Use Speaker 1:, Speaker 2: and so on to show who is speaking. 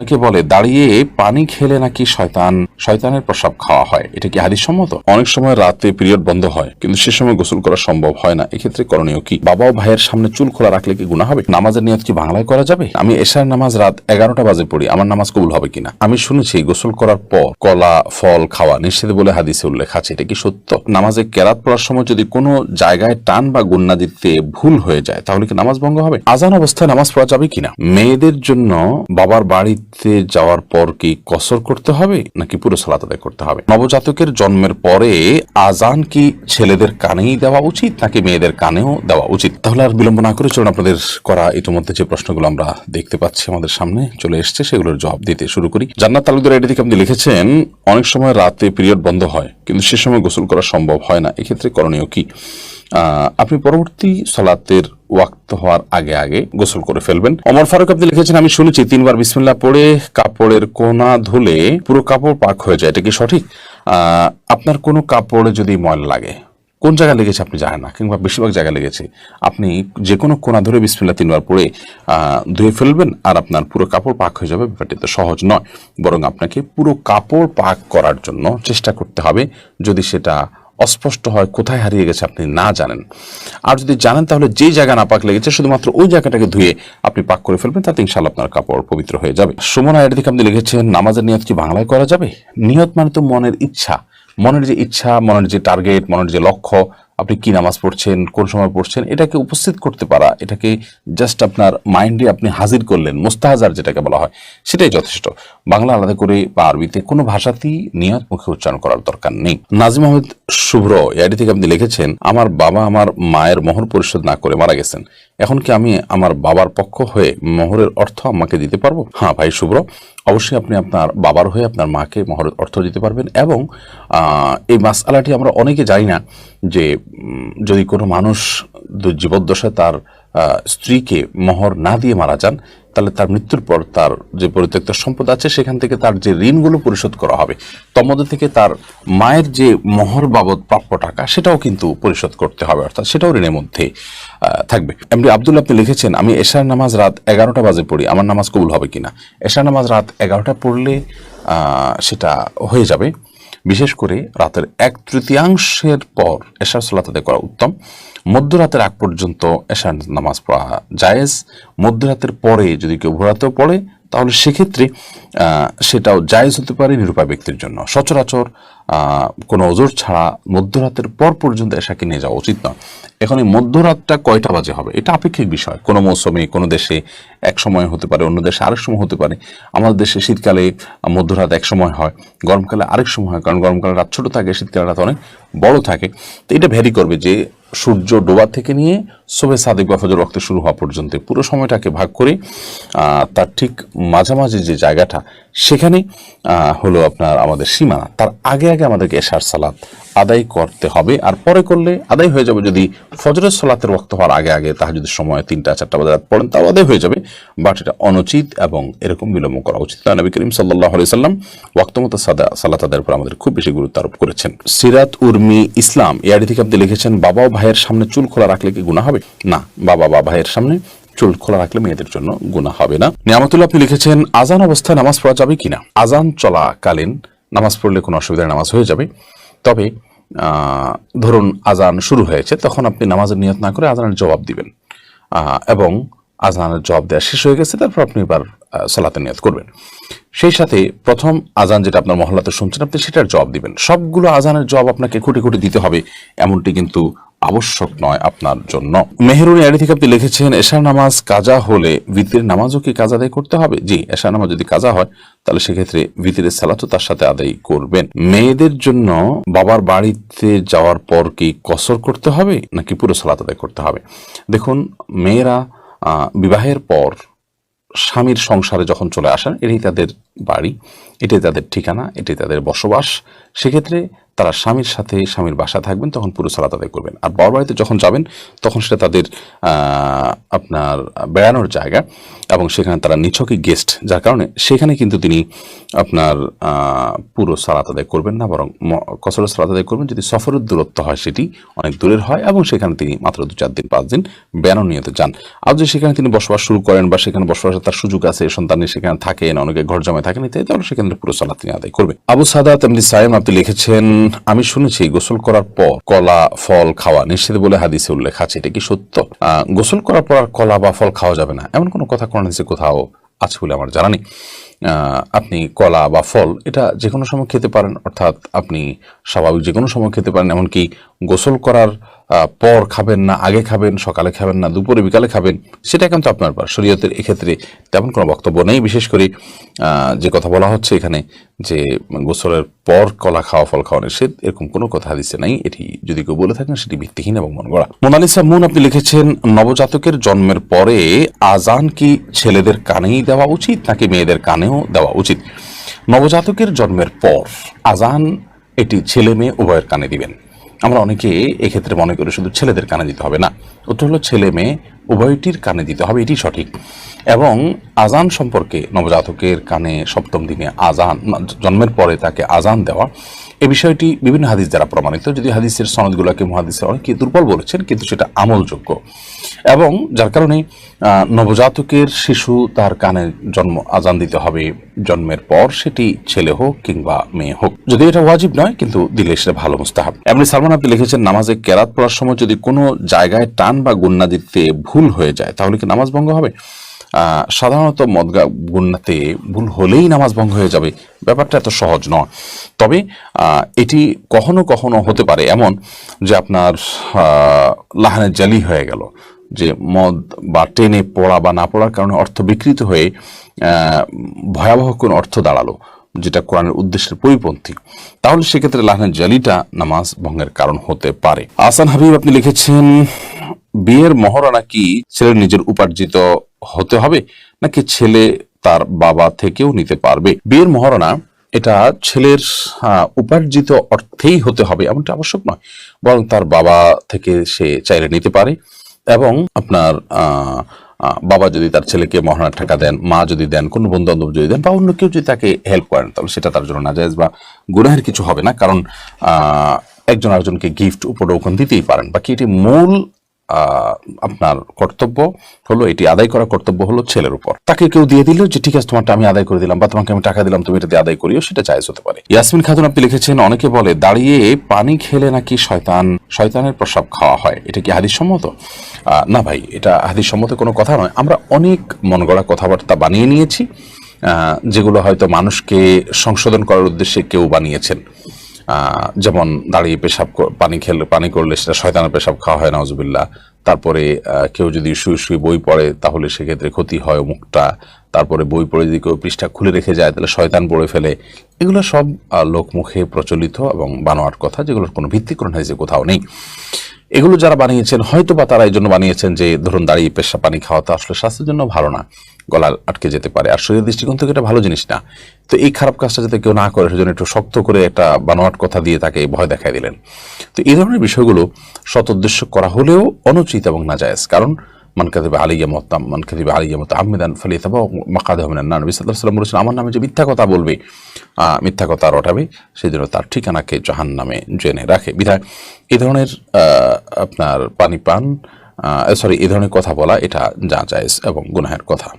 Speaker 1: কে বলে দাঁড়িয়ে পানি খেলে নাকি শয়তানের প্রসাব খাওয়া হয়, এটা কি হাদিস সম্মত? অনেক সময় রাতে পিরিয়ড বন্ধ হয় কিন্তু সে সময় গোসল করা সম্ভব হয় না, এক্ষেত্রে করণীয় কি? বাবা ও ভাইয়ের সামনে চুল খোলা রাখলে কি গুনাহ হবে? নামাজের নিয়ত কি বাংলায় করা যাবে? আমি এশার নামাজ রাত 11টা বাজে পড়ি, আমার নামাজ কবুল হবে কিনা? আমি শুনেছি গোসল করার পর কলা ফল খাওয়া নিষেধ বলে হাদিসে উল্লেখ আছে, এটা কি সত্য? নামাজে কেরাত পড়ার সময় যদি কোনো জায়গায় টান বা গুন্না দিতে ভুল হয়ে যায় তাহলে কি নামাজ ভঙ্গ হবে? আজান অবস্থায় নামাজ পড়া যাবে কিনা? মেয়েদের জন্য বাবার বাড়িতে যাওয়ার পর কি কসর করতে হবে নাকি পুরো সালাত আদায় করতে হবে? নবজাতকের জন্মের পরে আজান কি ছেলেদের কানেই দেওয়া উচিত নাকি মেয়েদের কানেও দেওয়া উচিত? তাহলে আর বিলম্ব না করে চলুন আপনাদের করা ইতিমধ্যে যে প্রশ্নগুলো আমরা দেখতে পাচ্ছি আমাদের সামনে চলে এসছে সেগুলোর জবাব দিতে শুরু করি। জান্নাত তালুকদার এটি থেকে আপনি লিখেছেন, অনেক সময় রাতে পিরিয়ড বন্ধ হয় কিন্তু সে সময় গোসল করা সম্ভব হয় না, এক্ষেত্রে করণীয় কি? আপনি পরবর্তী সালাতের ওয়াক্ত হওয়ার আগে আগে গোসল করে ফেলবেন। ওমর ফারুক আপনি লিখেছেন, আমি শুনেছি 3 বার বিসমিল্লাহ পড়ে কাপড়ের কোনা ধুলে পুরো কাপড় পাক হয়ে যায়, এটা কি সঠিক? আপনার কোনো কাপড়ে যদি ময়লা লাগে, কোন জায়গায় লেগেছে আপনি জানেন না কিংবা বেশিরভাগ জায়গায় লেগেছে, আপনি যে কোনো কোনা ধরে বিসমিল্লাহ 3 বার পড়ে ধুয়ে ফেলবেন আর আপনার পুরো কাপড় পাক হয়ে যাবে। ব্যাপারটি তো সহজ নয়, বরং আপনাকে পুরো কাপড় পাক করার জন্য চেষ্টা করতে হবে। যদি সেটা অস্পষ্ট হয়, কোথায় হারিয়ে গেছে আপনি না জানেন, আর যদি জানেন তাহলে যে জায়গা না পাক লেগেছে শুধুমাত্র ওই জায়গাটাকে ধুয়ে আপনি পাক করে ফেলবেন, তাতে ইনশাআল্লাহ আপনার কাপড় পবিত্র হয়ে যাবে। সুমনা এর দিকে আপনি লিখেছেন, নামাজের নিয়ত কি বাংলায় করা যাবে? নিয়ত মানে তো মনের ইচ্ছা, মনের যে ইচ্ছা, মনের যে টার্গেট, মনের যে লক্ষ্য, আপনি কি নামাজ পড়ছেন, কোন সময় পড়ছেন, এটাকে উপস্থিত করতে পারা, এটাকে জাস্ট আপনার মাইন্ডে আপনি হাজির করলেন, মুস্তাহাজার যেটাকে বলা হয়, সেটাই যথেষ্ট। বাংলা আলাদা করে বা আরবিতে কোনো ভাষাতেই নিয়ত মুখে উচ্চারণ করার দরকার নেই। নাজিম আহমেদ শুভ্র এআইডি থেকে আপনি লিখেছেন, আমার বাবা আমার মায়ের মোহর পরিশোধ না করে মারা গেছেন, এখন কি আমি আমার বাবার পক্ষ হয়ে মোহরের অর্থ আম্মাকে দিতে পারবো? হ্যাঁ ভাই শুভ্র, অবশ্যই আপনি আপনার বাবার হয়ে আপনার মাকে মোহরের অর্থ দিতে পারবেন। এবং এই মাসআলাটি আমরা অনেকে জানি না যে যদি কোনো মানুষ জীবদ্দশায় তার স্ত্রীকে মোহর না দিয়ে মারা যান, তাহলে তার মৃত্যুর পর তার যে পরিত্যক্ত সম্পদ আছে সেখান থেকে তার যে ঋণগুলো পরিশোধ করা হবে, তার মধ্যে থেকে তার মায়ের যে মোহর বাবদ প্রাপ্য টাকা সেটাও কিন্তু পরিশোধ করতে হবে, অর্থাৎ সেটাও ঋণের মধ্যে থাকবে। এমডি আব্দুল্লাহ আপনি লিখেছেন, আমি এশার নামাজ রাত 11টা বাজে পড়ি, আমার নামাজ কবুল হবে কিনা? এশার নামাজ রাত 11টা পড়লে সেটা হয়ে যাবে। বিশেষ করে রাতের 1/3 পর এশার সালাত আদায় করা উত্তম। মধ্যরাতের আগ পর্যন্ত এশার নামাজ পড়া জায়েজ। মধ্যরাতের পরে যদি কেউ ভোরাতেও পড়ে তাহলে সেক্ষেত্রে সেটাও জায়েজ হতে পারে নিরুপায় ব্যক্তির জন্য। সচরাচর কোনো ওজোর ছাড়া মধ্যরাতের পর পর্যন্ত এশাকে নিয়ে যাওয়া উচিত নয়। এখন এই মধ্যরাতটা কয়টা বাজে হবে এটা আপেক্ষিক বিষয়, কোনো মৌসুমে কোনো দেশে এক সময় হতে পারে, অন্য দেশে আরেক সময় হতে পারে। আমাদের দেশে শীতকালে মধ্যরাত এক সময় হয়, গরমকালে আরেক সময় হয়, কারণ গরমকালে রাত ছোট থাকে, শীতকালে রাত অনেক বড় থাকে। তো এটা ভ্যারি করবে যে সূর্য ডোবা থেকে নিয়ে শোবে সাদিক বা ফজর ওয়াক্ত শুরু হওয়া পর্যন্ত পুরো সময়টাকে ভাগ করে তার ঠিক মাঝামাঝি যে জায়গাটা সেখানে হলো আপনার আমাদের সীমানা, তার আগে আগে আমাদেরকে এশার সালাত আদায় করতে হবে। আর পরে করলে আদায় হয়ে যাবে, যদি ফজরের সালাতের ওয়াক্ত হওয়ার আগে আগে তাহাজ্জুদের সময় 3টা-4টা বাজে রাত পড়েন তাও আদায় হয়ে যাবে, বাট এটা অনুচিত এবং এরকম বিলম্ব করা উচিত না। নবী করিম সাল্লাল্লাহু আলাইহি সাল্লাম ওয়াক্ত মতো সালাত আদায়ের উপর আমাদের খুব বেশি গুরুত্ব আরোপ করেছেন। সিরাত উর্মি ইসলাম এআইডি থেকে আপনি লিখেছেন, বাবা ও ভাইয়ের সামনে চুল খোলা রাখলে কি গুনাহ হবে? না, বাবা বা ভাইয়ের সামনে চুল খোলা রাখলে মেয়েদের জন্য গুনাহ হবে না। নিয়ামতুল্লাহ আপনি লিখেছেন, আজান অবস্থায় নামাজ পড়া যাবে কিনা? আজান চলাকালীন নামাজ পড়লে কোনো অসুবিধা, নামাজ হয়ে যাবে। তবে ধরুন আজান শুরু হয়েছে, তখন আপনি নামাজের নিয়ত না করে আজানের জবাব দিবেন, এবং আজানের জবাব দেওয়া শেষ হয়ে গেছে তারপর আপনি এবার সালাতের নিয়ত করবেন। সেই সাথে প্রথম আজান যেটা আপনার মহল্লাতে শুনছেন আপনি সেটার জবাব দিবেন। সবগুলো আজানের জবাব আপনাকে খুঁটে খুঁটে দিতে হবে এমনটি কিন্তু আবশ্যক নয় আপনার জন্য। মেহরুন এআইডি থেকে আপনি লিখেছেন, এশার নামাজ কাজা হলে ভিতরের নামাজও কি কাজা আদায় করতে হবে? জি, এশার নামাজ যদি কাজা হয় তাহলে সেক্ষেত্রে ভিতরের সালাতও তার সাথে আদায় করবেন। মেয়েদের জন্য বাবার বাড়িতে যাওয়ার পর কি কসর করতে হবে নাকি পুরো সালাত আদায় করতে হবে? দেখুন, মেয়েরা বিবাহের পর স্বামীর সংসারে যখন চলে আসেন, এটাই তাদের বাড়ি, এটাই তাদের ঠিকানা, এটাই তাদের বসবাস। সেক্ষেত্রে তারা স্বামীর সাথে স্বামীর বাসা থাকবেন, তখন পুরো সালাত আদায় করবেন। আর বাবার বাড়িতে যখন যাবেন তখন সেটা তাদের আপনার বেড়ানোর জায়গা, এবং সেখানে তারা নিছকই গেস্ট, যার কারণে সেখানে কিন্তু তিনি আপনার পুরো সালাত আদায় করবেন না, বরং কসরের সালাত আদায় করবেন যদি সফরের দূরত্ব হয়, সেটি অনেক দূরের হয়, এবং সেখানে তিনি মাত্র 2-4 দিন 5 দিন বেড়ানো নিয়তে যান। আর যদি সেখানে তিনি বসবাস শুরু করেন বা সেখানে বসবাসের তার সুযোগ আছে, সন্তানের সেখানে থাকেন, অনেকে ঘর জমায় থাকেন ইত্যাদি, তাহলে সেখানে পুরো সালাত তিনি আদায় করবেন। আবু সাদাত এমনি সাইম আপনি লিখেছেন, আমি শুনেছি গোসল করার পর কলা ফল খাওয়া নিষেধ বলে হাদিসে উল্লেখ আছে, এটা কি সত্য? গোসল করার পর আর কলা বা ফল খাওয়া যাবে না এমন কোনো কথা কোরআন হাদিসে কোথাও আছে বলে আমার জানা নেই। আপনি কলা বা ফল এটা যে কোনো সময় খেতে পারেন, অর্থাৎ আপনি স্বাভাবিক যে কোনো সময় খেতে পারেন, এমনকি গোসল করার পর খাবেন না, আগে খাবেন, সকালে খাবেন না, দুপুরে বিকালে খাবেন, সেটা কিন্তু আপনার ব্যাপার। শরীয়তের এক্ষেত্রে তেমন কোনো বক্তব্য নেই। বিশেষ করে যে কথা বলা হচ্ছে এখানে যে গোসলের পর কলা খাওয়া ফল খাওয়া নিষেধ, এরকম কোনো কথা হাদিসে নাই। এটি যদি কেউ বলে থাকেন সেটি ভিত্তিহীন এবং মন গড়া। মোনালিসা মুন আপনি লিখেছেন, নবজাতকের জন্মের পরে আজান কি ছেলেদের কানেই দেওয়া উচিত নাকি মেয়েদের কানেও দেওয়া উচিত? নবজাতকের জন্মের পর আজান এটি ছেলে মেয়ে উভয়ের কানে দিবেন। আমরা অনেকে এক্ষেত্রে মনে করি শুধু ছেলেদের কানে দিতে হবে, না, উত্তর হলো ছেলে মেয়ে উভয়টির কানে দিতে হবে, এটি সঠিক। এবং আজান সম্পর্কে নবজাতকের কানে সপ্তম দিনে আজান, জন্মের পরে তাকে আজান দেওয়া, এই বিষয়টি বিভিন্ন হাদিস দ্বারা প্রমাণিত। যদি হাদিসের সনদগুলোকে মুহাদ্দিসরা অনেকে দুর্বল বলেছেন, কিন্তু সেটা আমলযোগ্য, এবং যার কারণে নবজাতকের শিশু তার কানে আজান দিতে হবে জন্মের পর, সেটি ছেলে হোক কিংবা মেয়ে হোক। যদি এটা ওয়াজিব নয়, কিন্তু দিলে সেটা ভালো মুস্তাহাব। এমনি সালমান আপনি লিখেছেন, নামাজে কেরাত পড়ার সময় যদি কোনো জায়গায় টান বা গুন্না দিতে ভুল হয়ে যায় তাহলে কি নামাজ ভঙ্গ হবে? সাধারণত মদগা গুন্নাতে ভুল হলেই নামাজ ভঙ্গ হয়ে যাবে, ব্যাপারটা এত সহজ নয়। তবে এটি কখনো কখনো হতে পারে এমন যে আপনার লাহানে জালি হয়ে গেল, যে মদ বা টেনে পড়া বা না পড়ার কারণে অর্থ বিকৃত হয়ে ভয়াবহ কোন অর্থ দাঁড়ালো, যেটা কোরআনের উদ্দেশ্যের পরিপন্থী, তাহলে সেক্ষেত্রে লাহানের জালিটা নামাজ ভঙ্গের কারণ হতে পারে। আহসান হাবিব আপনি লিখেছেন, বিয়ের মহরানা কি ছেলের নিজের উপার্জিত হতে হবে নাকি ছেলে তার বাবা থেকেও নিতে পারবে? বিয়ের মহরানা এটা ছেলের উপার্জিত অর্থেই হতে হবে এমনটা আবশ্যক নয়, বরং তার বাবা থেকে সে চাইলে নিতে পারে। এবং আপনার বাবা যদি তার ছেলেকে মহারণার টাকা দেন, মা যদি দেন, কোনো বন্ধু বান্ধব যদি দেন, বা অন্য কেউ যদি তাকে হেল্প করেন, তাহলে সেটা তার জন্য নাজায়েজ বা গুনাহের কিছু হবে না। কারণ একজন আরেকজনকে গিফট উপঢৌকন দিতেই পারেন। বাকি এটি মূল আপনার কর্তব্য হলো, এটি আদায় করার কর্তব্য হলো ছেলের উপর। তাকে কেউ দিয়ে দিল যে ঠিক আছে তোমারটা আমি আদায় করে দিলাম, বা তোমাকে আমি টাকা দিলাম, তুমি এটা দিয়ে আদায় করিও, সেটা জায়েজ হতে পারে। ইয়াসমিন খাতুন আপনি লিখেছেন, অনেকে বলে দাঁড়িয়ে পানি খেলে নাকি শয়তানের প্রসাব খাওয়া হয়, এটা কি হাদিস সম্মত? না ভাই, এটা হাদিস সম্মত কোনো কথা নয়। আমরা অনেক মন গড়া কথাবার্তা বানিয়ে নিয়েছি, যেগুলো হয়তো মানুষকে সংশোধন করার উদ্দেশ্যে কেউ বানিয়েছেন। যেমন দাঁড়িয়ে পানি করলে সেটা শয়তানের পেশাব খাওয়া হয়, নাউজুবিল্লাহ। তারপরে কেউ যদি শুয়ে শুয়ে বই পড়ে তাহলে সেক্ষেত্রে ক্ষতি হয় মুখটা। তারপরে বই পড়ে যদি কেউ পৃষ্ঠা খুলে রেখে যায় তাহলে শয়তান পড়ে ফেলে। এগুলো সব লোকমুখে প্রচলিত এবং বানোয়ার কথা, যেগুলোর কোনো ভিত্তি কোরআন হাদিসে কোথাও নেই। এগুলো যারা বানিয়েছেন হয়তো বা তারা এই জন্য বানিয়েছেন যে ধরুন দাঁড়িয়ে পেশাব পানি খাওয়া তো আসলে স্বাস্থ্যের জন্য ভালো না, গলা আটকে যেতে পারে, আর শরীরের দৃষ্টিকোণ থেকে এটা ভালো জিনিস না। তো এই খারাপ কাজটা যাতে কেউ না করে সেজন্য একটু শক্ত করে একটা বানোয়াট কথা দিয়ে তাকে ভয় দেখাই দিলেন। তো এই ধরনের বিষয়গুলো সৎ উদ্দেশ্য করা হলেও অনুচিত এবং নাজায়েজ। কারণ মান কাযিবা আলাইয়া মুতাআম্মিদান ফালিয়াতাবাওয়া মাকআদাহু মিনান নার। নবী সাল্লাল্লাহু আলাইহি ওয়াসাল্লাম বলেছেন, আমার নামে যে মিথ্যা কথা বলবে, মিথ্যা কথা রটাবে, সেই জন্য তার ঠিকানাকে জাহান্নামে জেনে রাখে। বিধায় এই ধরনের আপনার এই ধরনের কথা বলা এটা জায়েজ এবং গুনাহের কথা।